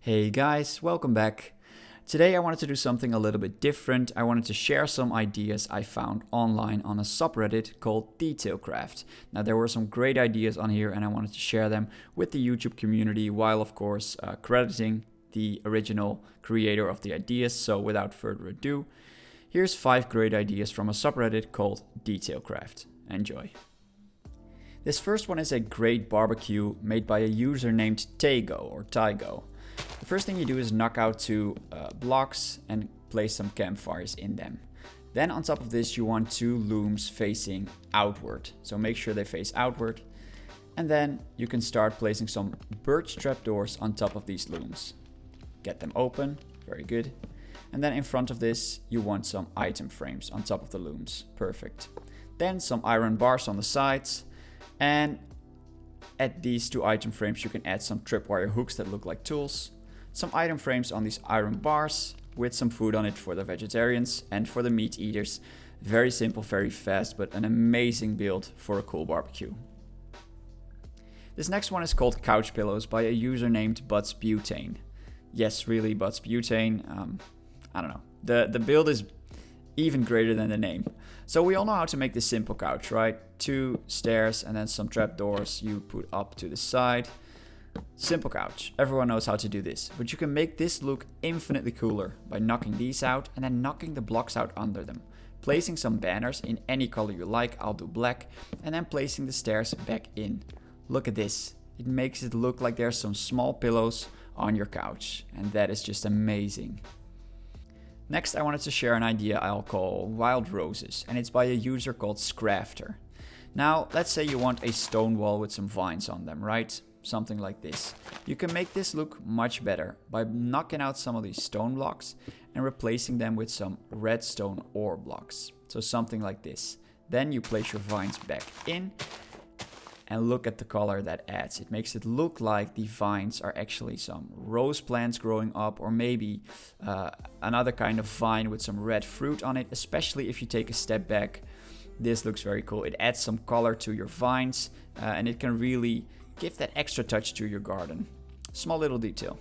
Hey guys, welcome back. Today I wanted to do something a little bit different. I wanted to share some ideas I found online on a subreddit called Detailcraft. Now there were some great ideas on here and I wanted to share them with the YouTube community while of course crediting the original creator of the ideas. So without further ado, here's 5 great ideas from a subreddit called Detailcraft. Enjoy. This first one is a great barbecue made by a user named Tygo. The first thing you do is knock out 2 blocks and place some campfires in them. Then on top of this you want 2 looms facing outward. So make sure they face outward. And then you can start placing some birch trapdoors on top of these looms. Get them open, very good. And then in front of this you want some item frames on top of the looms, perfect. Then some iron bars on the sides. And at these 2 item frames you can add some tripwire hooks that look like tools. Some item frames on these iron bars with some food on it for the vegetarians and for the meat eaters. Very simple, very fast, but an amazing build for a cool barbecue. This next one is called Couch Pillows by a user named Butts Butane. Yes, really Butts Butane. I don't know. The build is even greater than the name. So we all know how to make this simple couch, right? 2 stairs and then some trapdoors you put up to the side. Simple couch. Everyone knows how to do this. But you can make this look infinitely cooler by knocking these out and then knocking the blocks out under them. Placing some banners in any color you like, I'll do black, and then placing the stairs back in. Look at this. It makes it look like there's some small pillows on your couch. And that is just amazing. Next, I wanted to share an idea I'll call Wild Roses, and it's by a user called Scrafter. Now, let's say you want a stone wall with some vines on them, right? Something like this. You can make this look much better by knocking out some of these stone blocks and replacing them with some redstone ore blocks. So something like this. Then you place your vines back in and look at the color that adds. It makes it look like the vines are actually some rose plants growing up, or maybe another kind of vine with some red fruit on it, especially if you take a step back. This looks very cool. It adds some color to your vines and it can really give that extra touch to your garden. Small little detail.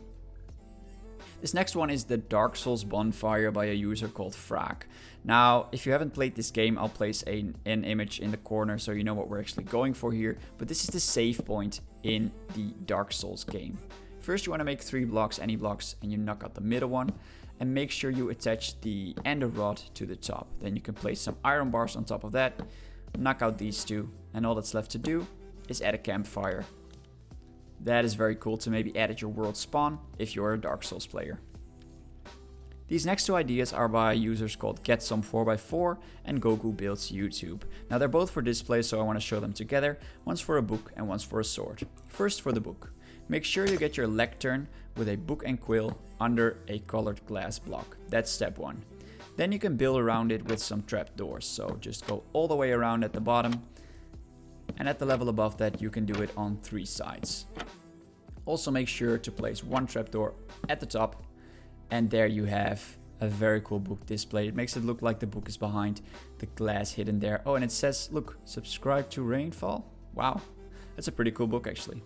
This next one is the Dark Souls Bonfire by a user called Frag. Now, if you haven't played this game, I'll place an image in the corner so you know what we're actually going for here. But this is the save point in the Dark Souls game. First, you want to make 3 blocks, any blocks, and you knock out the middle one. And make sure you attach the ender rod to the top. Then you can place some iron bars on top of that. Knock out these 2. And all that's left to do is add a campfire. That is very cool to maybe add at your world spawn if you're a Dark Souls player. These next 2 ideas are by users called GetSome4x4 and Goku Builds YouTube. Now they're both for display, so I want to show them together. One's for a book and one's for a sword. First for the book. Make sure you get your lectern with a book and quill under a colored glass block. That's step 1. Then you can build around it with some trapdoors. So just go all the way around at the bottom. And at the level above that, you can do it on 3 sides. Also make sure to place 1 trapdoor at the top. And there you have a very cool book display. It makes it look like the book is behind the glass hidden there. Oh, and it says, look, subscribe to Rainfall. Wow, that's a pretty cool book actually.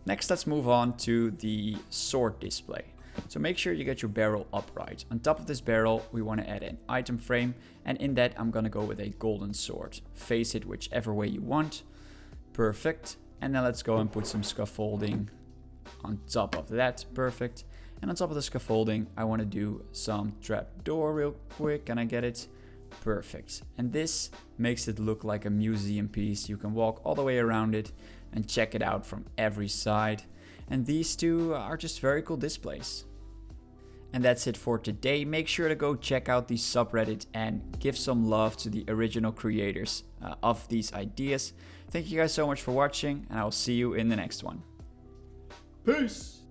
Next, let's move on to the sword display. So make sure you get your barrel upright. On top of this barrel, we want to add an item frame. And in that, I'm going to go with a golden sword. Face it whichever way you want. Perfect. And then let's go and put some scaffolding on top of that. Perfect. And on top of the scaffolding, I want to do some trapdoor real quick. Can I get it? Perfect. And this makes it look like a museum piece. You can walk all the way around it and check it out from every side. And these 2 are just very cool displays. And that's it for today. Make sure to go check out the subreddit and give some love to the original creators of these ideas. Thank you guys so much for watching, and I will see you in the next one. Peace!